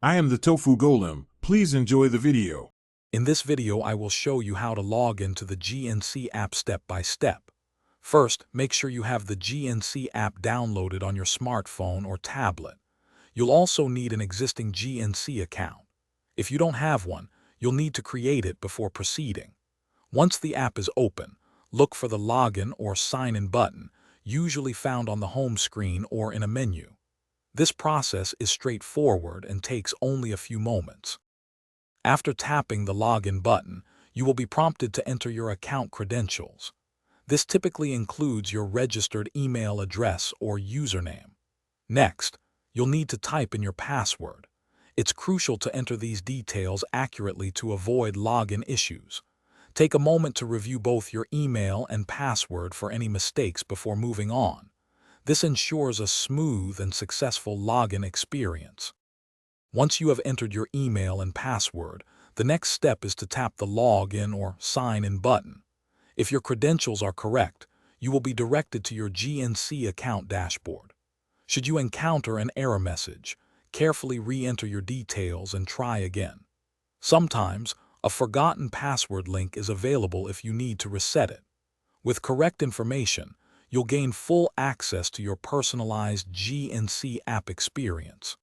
I am the Tofu Golem. Please enjoy the video. In this video, I will show you how to log into the GNC app step by step. First, make sure you have the GNC app downloaded on your smartphone or tablet. You'll also need an existing GNC account. If you don't have one, you'll need to create it before proceeding. Once the app is open, look for the login or sign-in button, usually found on the home screen or in a menu. This process is straightforward and takes only a few moments. After tapping the login button, you will be prompted to enter your account credentials. This typically includes your registered email address or username. Next, you'll need to type in your password. It's crucial to enter these details accurately to avoid login issues. Take a moment to review both your email and password for any mistakes before moving on. This ensures a smooth and successful login experience. Once you have entered your email and password, the next step is to tap the login or sign-in button. If your credentials are correct, you will be directed to your GNC account dashboard. Should you encounter an error message, carefully re-enter your details and try again. Sometimes, a forgotten password link is available if you need to reset it. With correct information, you'll gain full access to your personalized GNC app experience.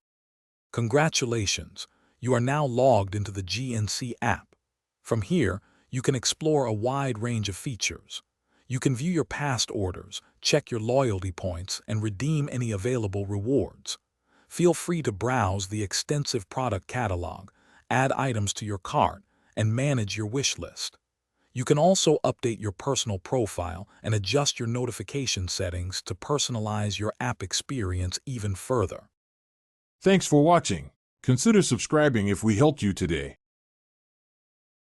Congratulations, you are now logged into the GNC app. From here, you can explore a wide range of features. You can view your past orders, check your loyalty points, and redeem any available rewards. Feel free to browse the extensive product catalog, add items to your cart, and manage your wish list. You can also update your personal profile and adjust your notification settings to personalize your app experience even further. Thanks for watching. Consider subscribing if we helped you today.